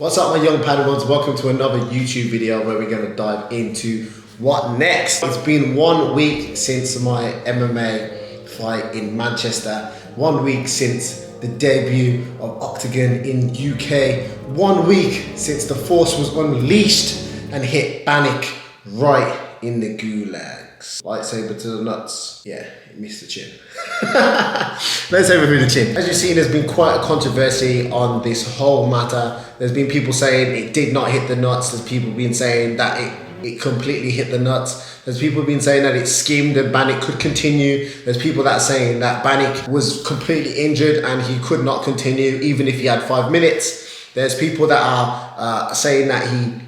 What's up, my young Padawans? Welcome to another YouTube video where we're going to dive into what next. It's been 1 week since my MMA fight in Manchester. 1 week since the debut of Oktagonmma in UK. 1 week since the force was unleashed and hit Bannock right in the gulags. Lightsaber to the nuts. Yeah, it missed the chin. Lightsaber through the chin. As you've seen, there's been quite a controversy on this whole matter. There's been people saying it did not hit the nuts. There's people been saying that it completely hit the nuts. There's people been saying that it skimmed and Bannock could continue. There's people that are saying that Bannock was completely injured and he could not continue even if he had 5 minutes. There's people that are saying that he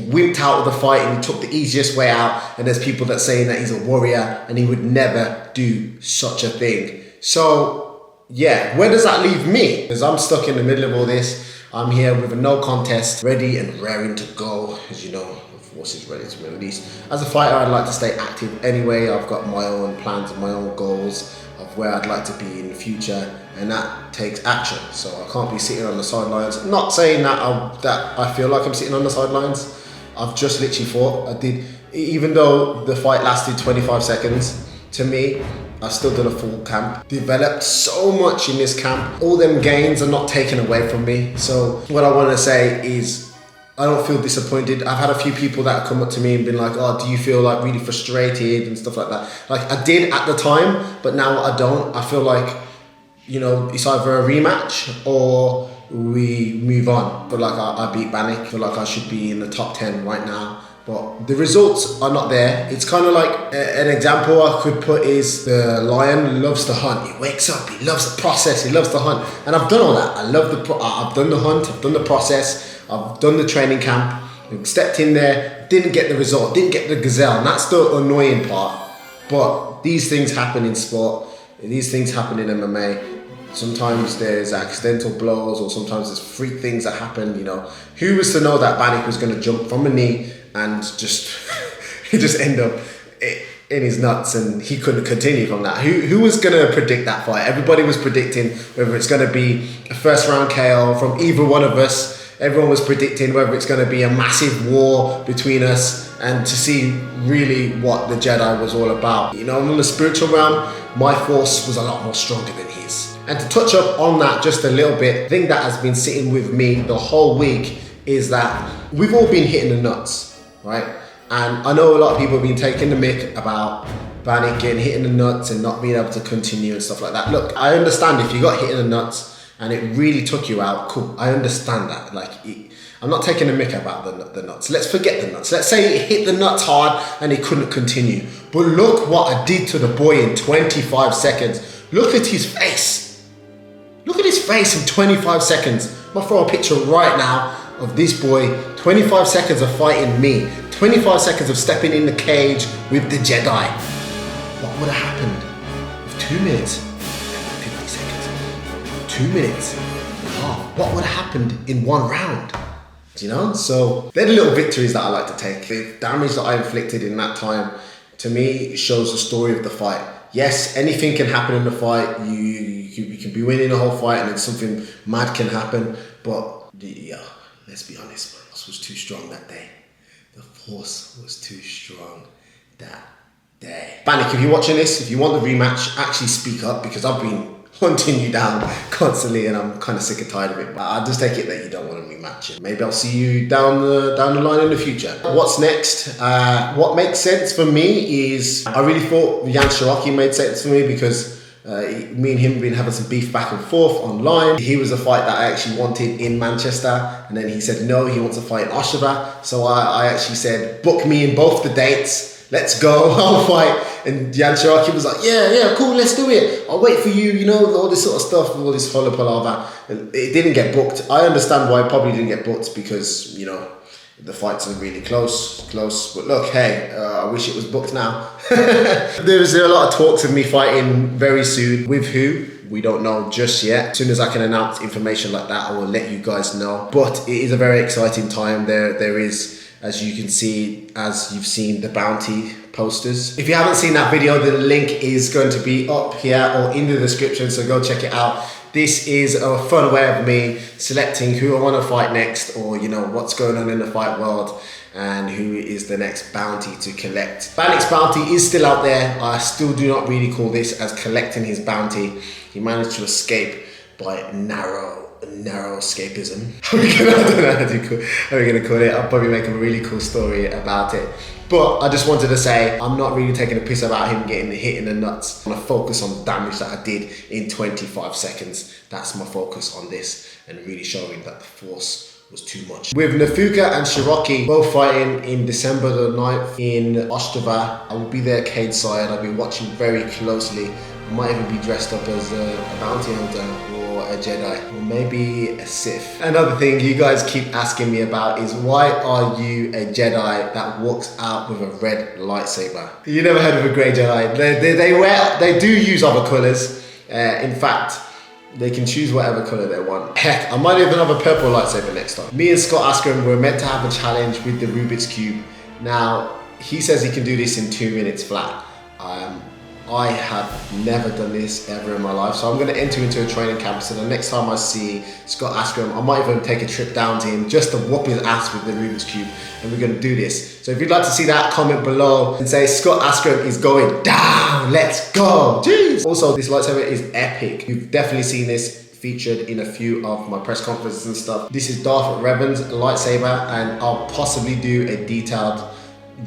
wimped out of the fight and he took the easiest way out, and there's people that saying that he's a warrior and he would never do such a thing. So yeah, where does that leave me? Because I'm stuck in the middle of all this. I'm here with a no contest, ready and raring to go. As you know, the force is ready to be released. As a fighter, I'd like to stay active anyway. I've got my own plans and my own goals of where I'd like to be in the future, and that takes action. So I can't be sitting on the sidelines. I'm not saying that I feel like I'm sitting on the sidelines. I've just literally fought. Even though the fight lasted 25 seconds, to me, I've still done a full camp. Developed so much in this camp. All them gains are not taken away from me. So what I want to say is, I don't feel disappointed. I've had a few people that have come up to me and been like, oh, do you feel like really frustrated and stuff like that? Like I did at the time, but now I don't. I feel like, you know, it's either a rematch or we move on. I feel like I beat Bannock. I feel like I should be in the top 10 right now. But the results are not there. It's kind of like an example I could put is the lion loves to hunt. He wakes up, he loves the process, he loves to hunt. And I've done all that. I've done the hunt, I've done the process, I've done the training camp, stepped in there, didn't get the result, didn't get the gazelle. And that's the annoying part. But these things happen in sport. These things happen in MMA. Sometimes there's accidental blows, or sometimes there's freak things that happen, you know. Who was to know that Bannock was going to jump from a knee and just he just end up in his nuts and he couldn't continue from that? Who was going to predict that fight? Everybody was predicting whether it's going to be a first round KO from either one of us. Everyone was predicting whether it's going to be a massive war between us, and to see really what the Jedi was all about. You know, in the spiritual realm, my force was a lot more stronger than his. And to touch up on that just a little bit, the thing that has been sitting with me the whole week is that we've all been hitting the nuts, right? And I know a lot of people have been taking the mick about Bannock getting hit in the nuts and not being able to continue and stuff like that. Look, I understand if you got hit in the nuts and it really took you out, cool, I understand that. Like, I'm not taking the mick about the nuts. Let's forget the nuts. Let's say it hit the nuts hard and he couldn't continue. But look what I did to the boy in 25 seconds. Look at his face. Look at his face in 25 seconds. I'm gonna throw a picture right now of this boy, 25 seconds of fighting me, 25 seconds of stepping in the cage with the Jedi. What would have happened with 2 minutes, 50 seconds, 2 minutes and a half? What would have happened in 1 round? You know, so they're the little victories that I like to take. The damage that I inflicted in that time, to me, shows the story of the fight. Yes, anything can happen in the fight. You can be winning the whole fight and then something mad can happen. But yeah, let's be honest, man, this was too strong that day. The force was too strong that day. Bannock, if you're watching this, if you want the rematch, actually speak up, because I've been hunting you down constantly and I'm kind of sick and tired of it. But I'll just take it that you don't want to rematch it. Maybe I'll see you down the line in the future. What's next? What makes sense for me is, I really thought Jan Cherokee made sense for me, because me and him have been having some beef back and forth online. He was a fight that I actually wanted in Manchester, and then he said no, he wants to fight in Oshawa. So I actually said, book me in both the dates. Let's go, I'll fight. And Jan Cherokee was like, yeah, cool, let's do it. I'll wait for you, you know, all this sort of stuff, all this holla palaver. It didn't get booked. I understand why it probably didn't get booked, because, you know, the fights are really close. But look, hey, I wish it was booked now. There's a lot of talks of me fighting very soon. With who? We don't know just yet. As soon as I can announce information like that, I will let you guys know. But it is a very exciting time. There is, as you can see, as you've seen, the bounty posters. If you haven't seen that video, the link is going to be up here or in the description, so go check it out. This is a fun way of me selecting who I want to fight next, or you know what's going on in the fight world and who is the next bounty to collect. Wanliss bounty is still out there. I still do not really call this as collecting his bounty. He managed to escape by narrow escapism. I don't know how we're gonna call it. I'll probably make a really cool story about it. But I just wanted to say, I'm not really taking a piss about him getting hit in the nuts. I'm gonna focus on the damage that I did in 25 seconds. That's my focus on this, and really showing that the force was too much. With Nafuka and Shiroki both fighting in December the 9th in Ostrava, I will be there cage side. I'll be watching very closely. I might even be dressed up as a bounty hunter or a Jedi, or maybe a Sith. Another thing you guys keep asking me about is, why are you a Jedi that walks out with a red lightsaber? You never heard of a grey Jedi. They do use other colours. In fact, they can choose whatever colour they want. Heck, I might even have a purple lightsaber next time. Me and Scott Askren were meant to have a challenge with the Rubik's Cube. Now, he says he can do this in 2 minutes flat. I have never done this ever in my life, so I'm going to enter into a training camp. So the next time I see Scott Askren, I might even take a trip down to him just to whoop his ass with the Rubik's Cube, and we're going to do this. So if you'd like to see that, comment below and say Scott Askren is going down. Let's go. Jeez. Also, this lightsaber is epic. You've definitely seen this featured in a few of my press conferences and stuff. This is Darth Revan's lightsaber, and I'll possibly do a detailed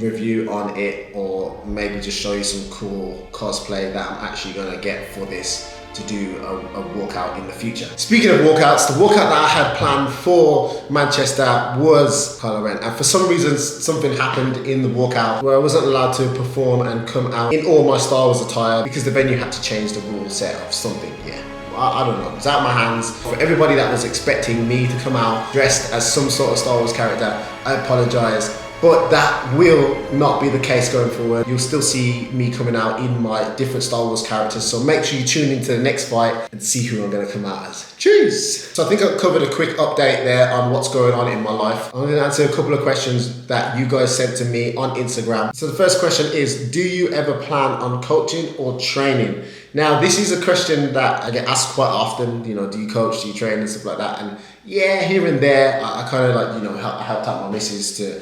review on it, or maybe just show you some cool cosplay that I'm actually going to get for this to do a walkout in the future. Speaking of walkouts, the walkout that I had planned for Manchester was Kylo Ren, and for some reason something happened in the walkout where I wasn't allowed to perform and come out in all my Star Wars attire because the venue had to change the rule set of something. Yeah, I don't know, it's out of my hands. For everybody that was expecting me to come out dressed as some sort of Star Wars character, I apologize. But that will not be the case going forward. You'll still see me coming out in my different Star Wars characters. So make sure you tune into the next fight and see who I'm going to come out as. Cheers! So I think I've covered a quick update there on what's going on in my life. I'm going to answer a couple of questions that you guys sent to me on Instagram. So the first question is, do you ever plan on coaching or training? Now, this is a question that I get asked quite often. You know, do you coach, do you train and stuff like that? And yeah, here and there, I kind of like, you know, I helped out my missus to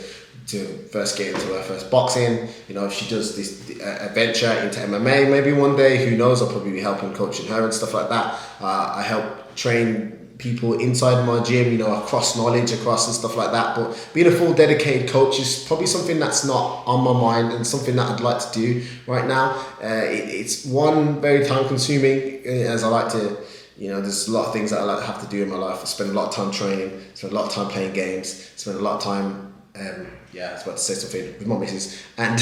first get into her first boxing. You know, if she does this adventure into MMA, maybe one day, who knows, I'll probably be helping coaching her and stuff like that. I help train people inside my gym, you know, across knowledge, across and stuff like that. But being a full dedicated coach is probably something that's not on my mind and something that I'd like to do right now. It's one, very time consuming, as I like to, you know, there's a lot of things that I like to have to do in my life. I spend a lot of time training, spend a lot of time playing games, spend a lot of time yeah, I was about to say something with my missus, and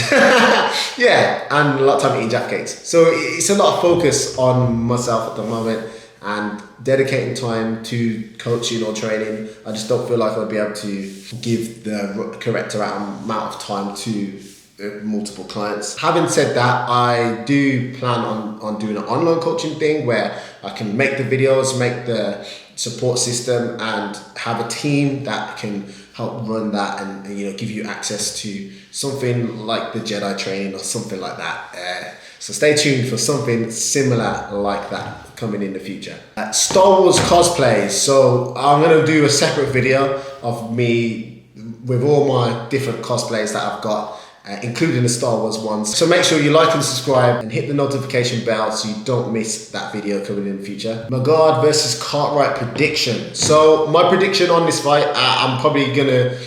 yeah, and a lot of time eating Jaffa cakes. So it's a lot of focus on myself at the moment, and dedicating time to coaching or training. I just don't feel like I'd be able to give the correct amount of time to multiple clients. Having said that, I do plan on doing an online coaching thing where I can make the videos, make the support system, and have a team that can help run that, and you know, give you access to something like the Jedi training or something like that. So stay tuned for something similar like that coming in the future. Star Wars cosplays. So I'm gonna do a separate video of me with all my different cosplays that I've got, including the Star Wars ones. So make sure you like and subscribe and hit the notification bell so you don't miss that video coming in the future. Magard versus Cartwright prediction. So my prediction on this fight, I'm probably gonna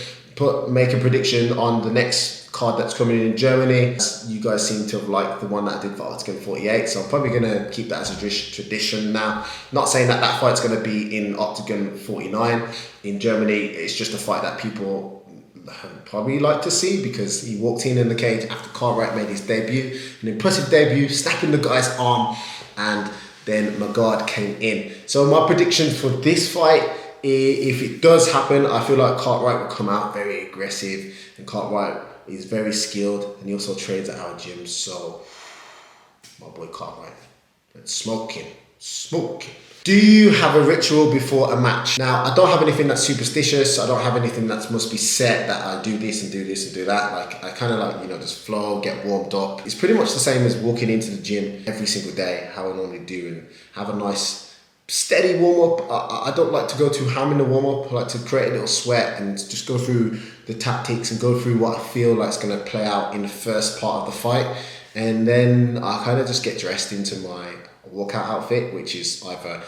make a prediction on the next card that's coming in Germany. You guys seem to have liked the one that I did for Octagon 48, so I'm probably gonna keep that as a tradition now. Not saying that that fight's gonna be in Octagon 49 in Germany. It's just a fight that people probably like to see because he walked in the cage after Cartwright made his debut, an impressive debut, snapping the guy's arm, and then Magard came in. So my prediction for this fight, if it does happen, I feel like Cartwright will come out very aggressive, and Cartwright is very skilled, and he also trains at our gym. So my boy Cartwright, smoking. Do you have a ritual before a match? Now, I don't have anything that's superstitious. I don't have anything that must be set that I do this and do this and do that. Like, I kind of like, you know, just flow, get warmed up. It's pretty much the same as walking into the gym every single day, how I normally do, and have a nice steady warm up. I don't like to go too ham in the warm up. I like to create a little sweat and just go through the tactics and go through what I feel like is going to play out in the first part of the fight. And then I kind of just get dressed into my workout outfit, which is either,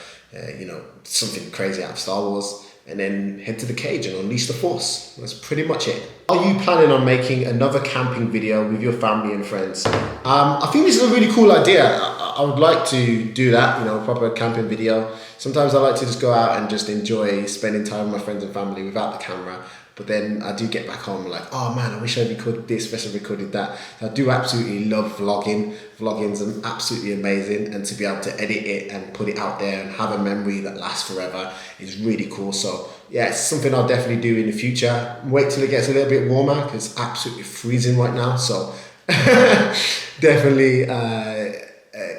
something crazy out of Star Wars, and then head to the cage and unleash the force. That's pretty much it. Are you planning on making another camping video with your family and friends? I think this is a really cool idea. I would like to do that, a proper camping video. Sometimes I like to just go out and just enjoy spending time with my friends and family without the camera. But then I do get back home like, oh man, I wish I recorded this, wish I recorded that. I do absolutely love vlogging. Vlogging's absolutely amazing, and to be able to edit it and put it out there and have a memory that lasts forever is really cool. So yeah, it's something I'll definitely do in the future. Wait till it gets a little bit warmer because it's absolutely freezing right now. So definitely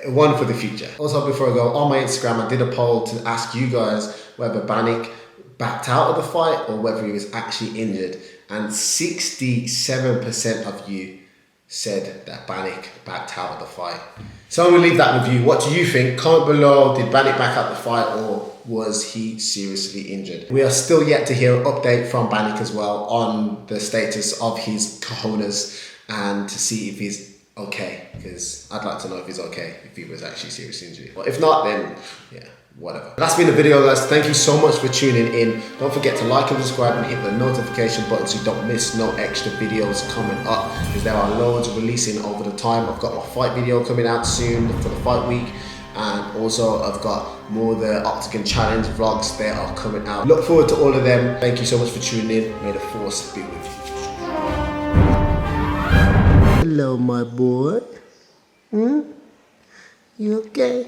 one for the future. Also, before I go, on my Instagram, I did a poll to ask you guys whether Banik backed out of the fight or whether he was actually injured, and 67% of you said that Banik backed out of the fight. So I'm gonna leave that with you. What do you think? Comment below, did Banik back out the fight or was he seriously injured? We are still yet to hear an update from Banik as well on the status of his cojones and to see if he's okay, because I'd like to know if he's okay, if he was actually seriously injured. But if not, then yeah, whatever. That's been the video, guys. Thank you so much for tuning in. Don't forget to like and subscribe and hit the notification button so you don't miss no extra videos coming up, because there are loads releasing over the time. I've got my fight video coming out soon for the fight week, and also I've got more of the Octagon Challenge vlogs that are coming out. Look forward to all of them. Thank you so much for tuning in. May the force be with you. Hello, my boy. You okay?